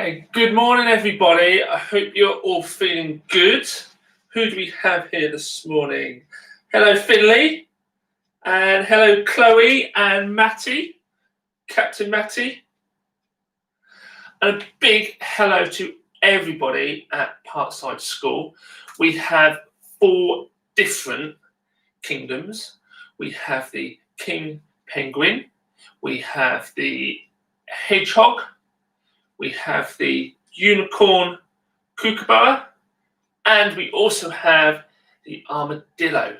Okay, good morning everybody. I hope you're all feeling good. Who do we have here this morning? Hello Finley, and hello Chloe and Matty, Captain Matty. And a big hello to everybody at Parkside School. We have 4 different kingdoms. We have the king penguin, we have the hedgehog, we have the unicorn kookaburra, and we also have the armadillo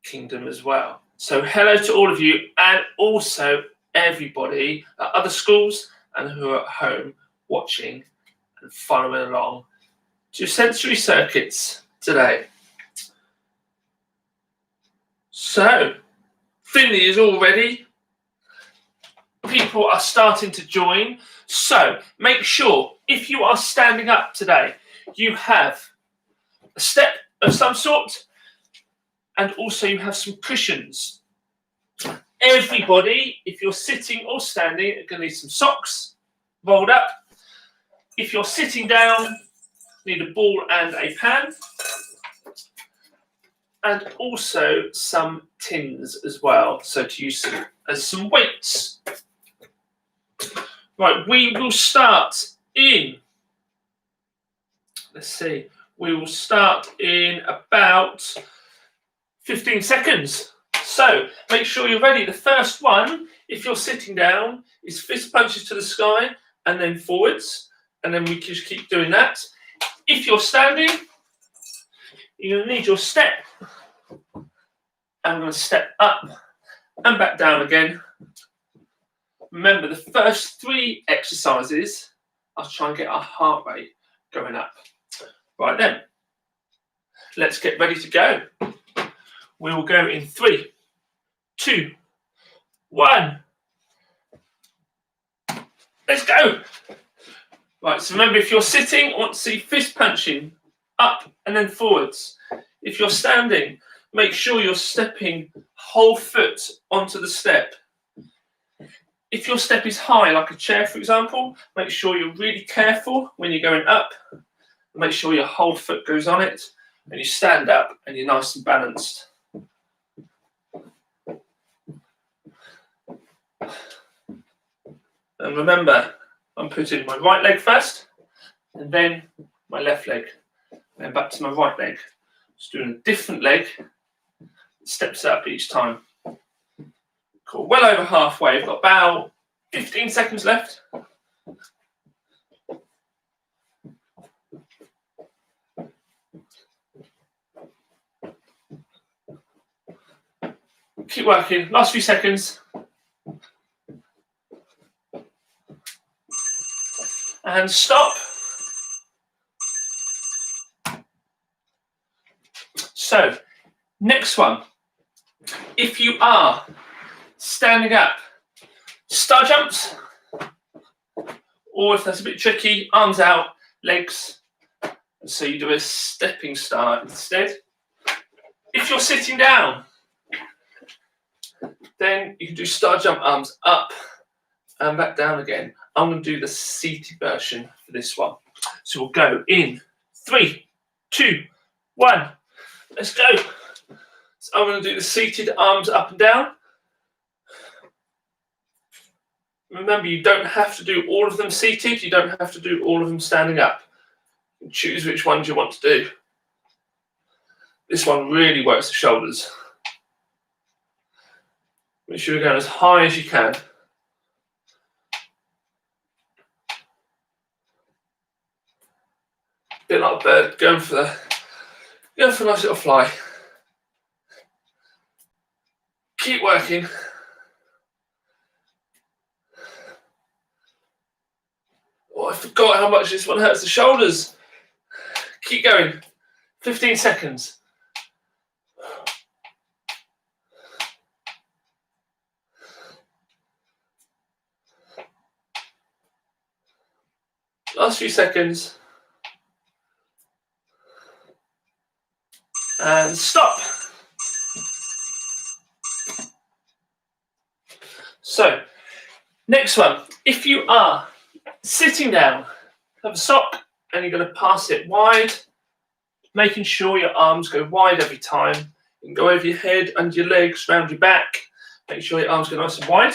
kingdom as well. So hello to all of you, and also everybody at other schools and who are at home watching and following along to sensory circuits today. So Finley is all ready. People are starting to join. So make sure if you are standing up today, you have a step of some sort, and also you have some cushions. Everybody, if you're sitting or standing, are going to need some socks rolled up. If you're sitting down, need a ball and a pan, and also some tins as well, so to use as some weights. Right, we will start in, let's see, we will start in about 15 seconds. So make sure you're ready. The first one, if you're sitting down, is fist punches to the sky and then forwards, and then we just keep doing that. If you're standing, you're going to need your step. I'm going to step up and back down again. Remember, the first 3 exercises, I'll try and get our heart rate going up. Right then, let's get ready to go. We will go in 3, 2, 1. Let's go. Right, so remember, if you're sitting, I want to see fist punching up and then forwards. If you're standing, make sure you're stepping whole foot onto the step. If your step is high, like a chair, for example, make sure you're really careful when you're going up. Make sure your whole foot goes on it, and you stand up and you're nice and balanced. And remember, I'm putting my right leg first, and then my left leg, and then back to my right leg. Just doing a different leg, steps up each time. Cool. Well over halfway. We've got about 15 seconds left. Keep working. Last few seconds. And stop. So, next one. If you are standing up, star jumps, or if that's a bit tricky, arms out, legs. So you do a stepping star instead. If you're sitting down, then you can do star jump, arms up and back down again. I'm going to do the seated version for this one. So we'll go in 3, 2, 1. Let's go. So I'm going to do the seated, arms up and down. Remember, you don't have to do all of them seated. You don't have to do all of them standing up. You can choose which ones you want to do. This one really works the shoulders. Make sure you're going as high as you can. Bit like a bird, going for a nice little fly. Keep working. Oh, I forgot how much this one hurts the shoulders. Keep going. 15 seconds. Last few seconds. And stop. So, next one. If you are Sitting down, have a sock and you're going to pass it wide, making sure your arms go wide every time. You can go over your head, under your legs, round your back. Make sure your arms go nice and wide.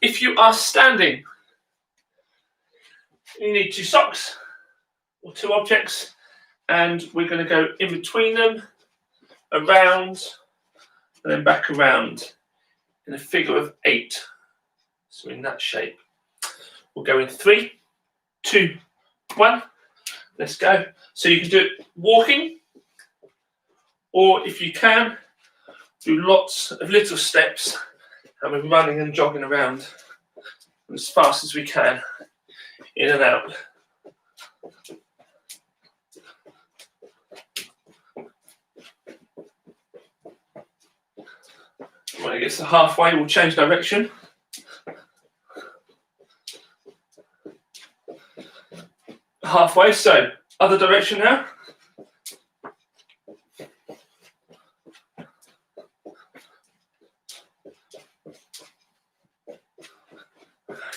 If you are standing, you need 2 socks or 2 objects, and we're going to go in between them, around, and then back around in a figure of 8. So in that shape. We'll go in 3, 2, 1. Let's go. So you can do it walking, or if you can, do lots of little steps, and we're running and jogging around as fast as we can, in and out. When it gets to halfway, we'll change direction. Halfway, so other direction now.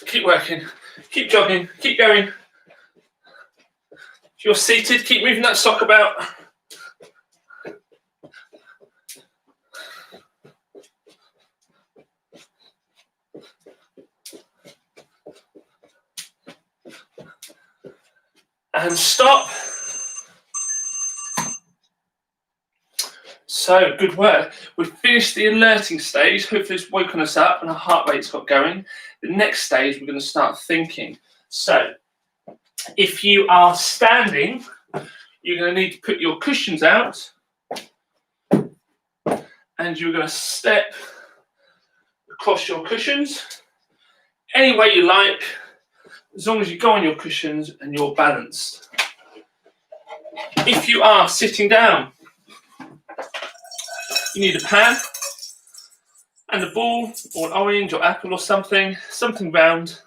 Keep working, keep jogging, keep going. If you're seated, keep moving that sock about. And stop. So, good work. We've finished the alerting stage. Hopefully it's woken us up and our heart rate's got going. The next stage, we're going to start thinking. So, if you are standing, you're going to need to put your cushions out. And you're going to step across your cushions any way you like, as long as you go on your cushions and you're balanced. If you are sitting down, you need a pan and a ball or an orange or apple or something round,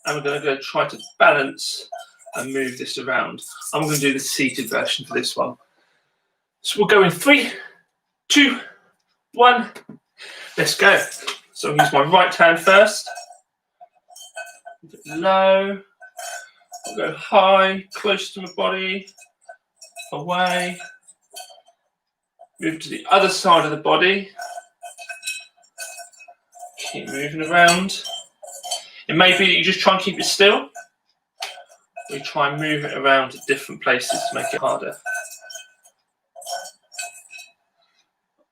and we're going to go try to balance and move this around. I'm going to do the seated version for this one. So we'll go in 3, 2, 1. Let's go. So I'll use my right hand first. Low, I'll go high, close to my body, away, move to the other side of the body, keep moving around. It may be that you just try and keep it still, we try and move it around to different places to make it harder.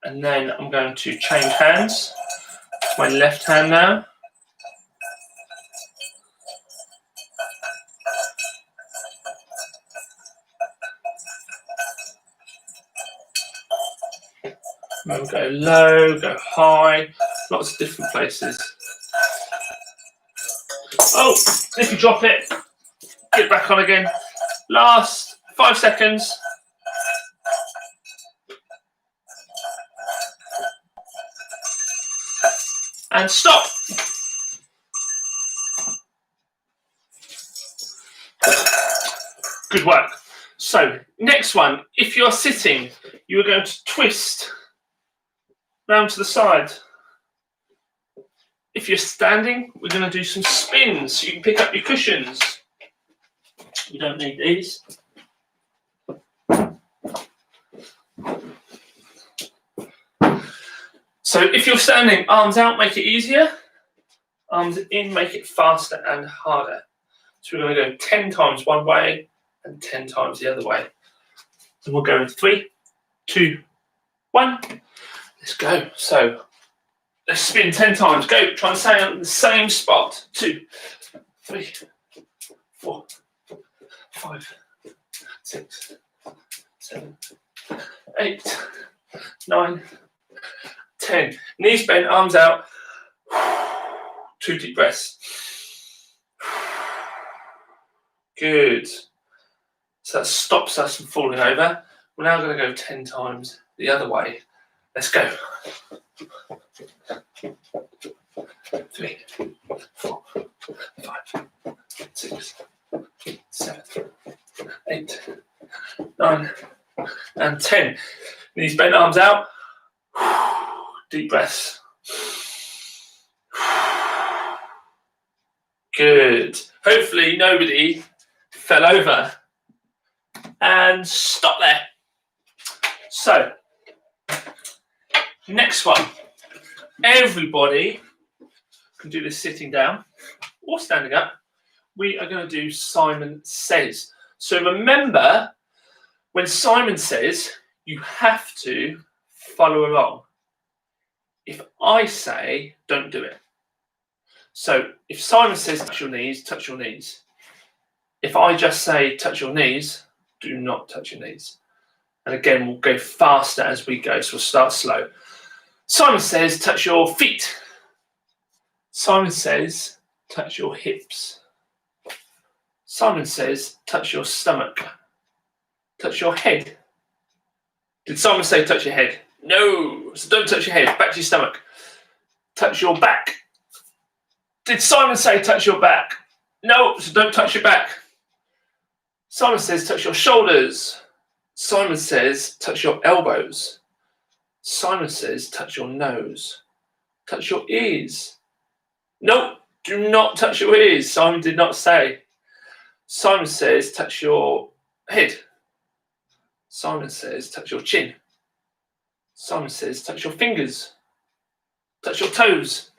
And then I'm going to change hands to my left hand now. We'll go low, go high, lots of different places. Oh, if you drop it, get back on again. Last 5 seconds. And stop. Good work. So, next one, if you're sitting, you are going to twist round to the side. If you're standing, we're going to do some spins so you can pick up your cushions. You don't need these. So if you're standing, arms out, make it easier. Arms in, make it faster and harder. So we're going to go 10 times one way and 10 times the other way. And we'll go in 3, 2, 1. Let's go. So let's spin 10 times. Go. Try and stay on the same spot. 2, 3, 4, 5, 6, 7, 8, 9, 10. Knees bent, arms out. 2 deep breaths. Good. So that stops us from falling over. We're now going to go 10 times the other way. Let's go. 3, 4, 5, 6, 7, 8, 9, and 10. Knees bent, arms out. Deep breaths. Good. Hopefully nobody fell over. And stop there. So, next one. Everybody can do this sitting down or standing up. We are going to do Simon Says. So remember, when Simon says, you have to follow along. If I say, don't do it. So if Simon says, touch your knees, touch your knees. If I just say, touch your knees, do not touch your knees. And again, we'll go faster as we go, so we'll start slow. Simon says, touch your feet. Simon says, touch your hips. Simon says, touch your stomach. Touch your head. Did Simon say, touch your head? No, so don't touch your head, back to your stomach. Touch your back. Did Simon say, touch your back? No, so don't touch your back. Simon says, touch your shoulders. Simon says, touch your elbows. Simon says, touch your nose. Touch your ears. No, do not touch your ears. Simon did not say. Simon says, touch your head. Simon says, touch your chin. Simon says, touch your fingers. Touch your toes.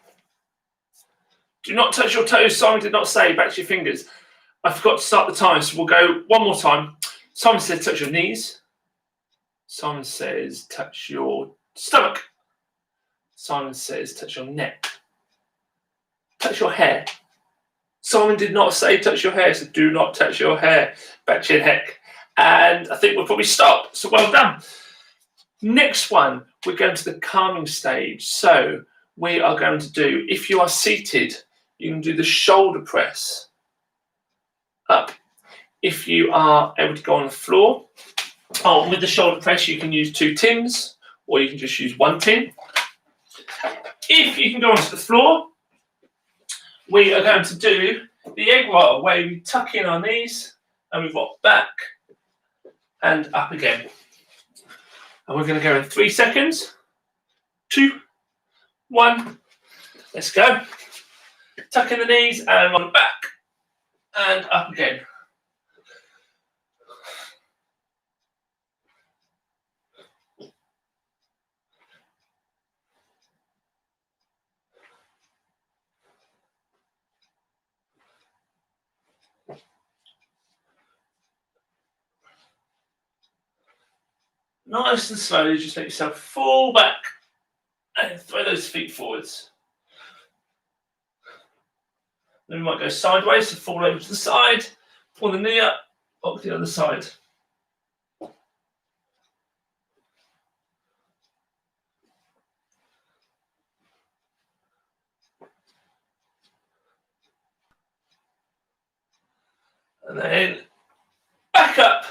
Do not touch your toes. Simon did not say, back to your fingers. I forgot to start the time, so we'll go one more time. Simon says, touch your knees. Simon says, touch your stomach. Simon says, touch your neck. Touch your hair. Simon did not say touch your hair, so do not touch your hair. Back to your neck. And I think we'll probably stop. So well done. Next one, we're going to the calming stage. So we are going to do, if you are seated, you can do the shoulder press up. If you are able to go on the floor, with the shoulder press, you can use 2 tins, or you can just use 1 tin. If you can go onto the floor, we are going to do the egg roll, where we tuck in our knees and we rock back and up again. And we're going to go in 3 seconds. 2, 1. Let's go. Tuck in the knees and roll back and up again. Nice and slowly, just let yourself fall back and throw those feet forwards. Then we might go sideways, so fall over to the side, pull the knee up, up the other side. And then back up,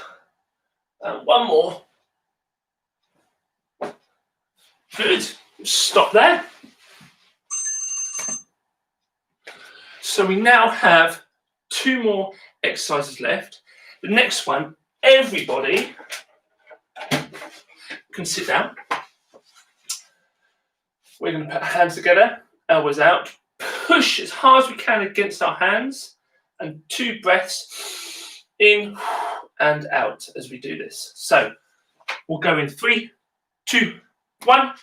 and one more. Good. Stop there. So we now have 2 more exercises left. The next one, everybody can sit down. We're going to put our hands together, elbows out, push as hard as we can against our hands, and 2 breaths in and out as we do this. So we'll go in 3, 2, 1,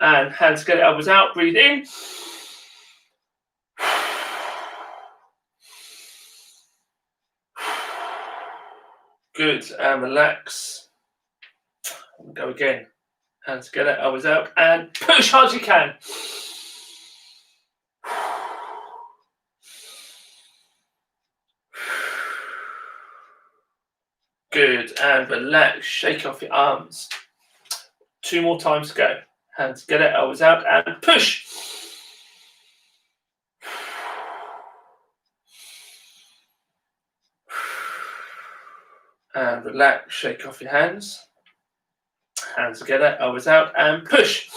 and hands together, elbows out, breathe in. Good, and relax. We'll go again. Hands together, elbows out, and push hard as you can. Good, and relax. Shake off your arms. 2 more times to go. Hands together, elbows out, and push. And relax, shake off your hands. Hands together, elbows out, and push.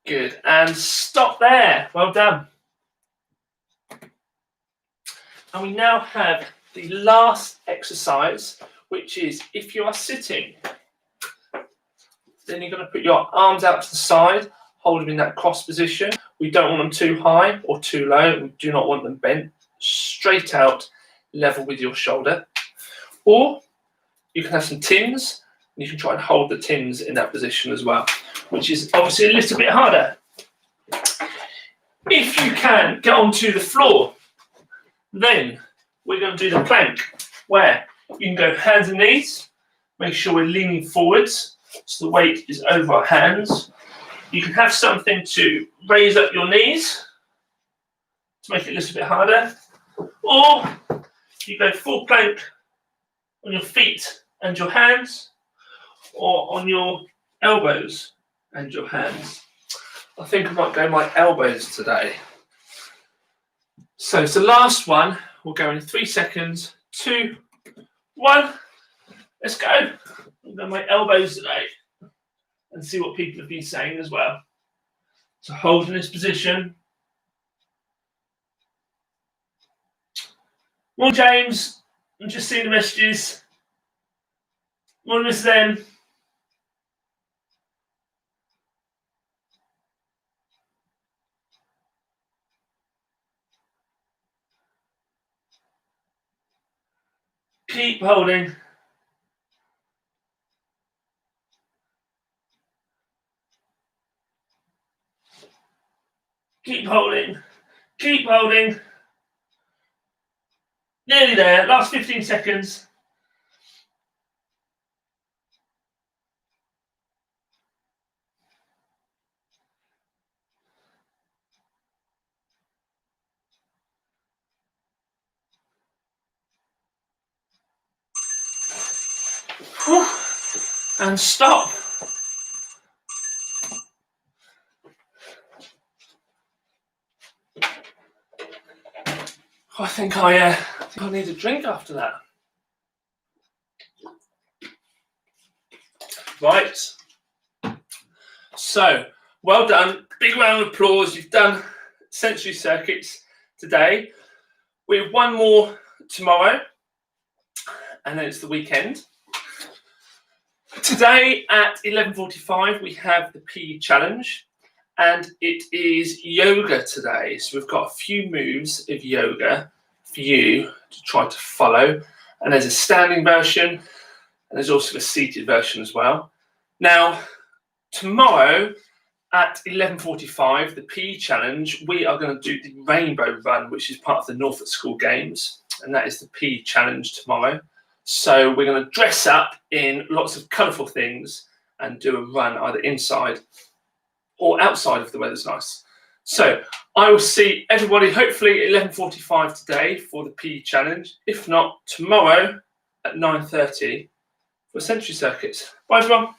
Good, and stop there. Well done. And we now have the last exercise, which is if you are sitting. Then you're going to put your arms out to the side, hold them in that cross position. We don't want them too high or too low. We do not want them bent. Straight out, level with your shoulder. Or you can have some tins, and you can try and hold the tins in that position as well, which is obviously a little bit harder. If you can get onto the floor, then we're going to do the plank, where you can go hands and knees. Make sure we're leaning forwards, so the weight is over our hands. You can have something to raise up your knees to make it a little bit harder. Or you go full plank on your feet and your hands, or on your elbows and your hands. I think I might go my elbows today. So it's the last one. We'll go in 3 seconds. 2, 1. Let's go. I'll go my elbows today and see what people have been saying as well. So hold in this position. Morning, James. I'm just seeing the messages. Morning, Mrs. M. Keep holding. Keep holding. Keep holding. Nearly there. Last 15 seconds. Whew. And stop. I think I need a drink after that. Right. So, well done. Big round of applause. You've done sensory circuits today. We have one more tomorrow, and then it's the weekend. Today at 11:45 we have the PE challenge, and it is yoga today. So we've got a few moves of yoga for you to try to follow, and there's a standing version, and there's also a seated version as well. Now, tomorrow at 11:45, the PE challenge, we are going to do the rainbow run, which is part of the Norfolk School Games, and that is the PE challenge tomorrow. So we're going to dress up in lots of colourful things and do a run either inside or outside if the weather's nice. So I will see everybody hopefully at 11:45 today for the PE challenge. If not, tomorrow at 9:30 for Century Circuits. Bye everyone.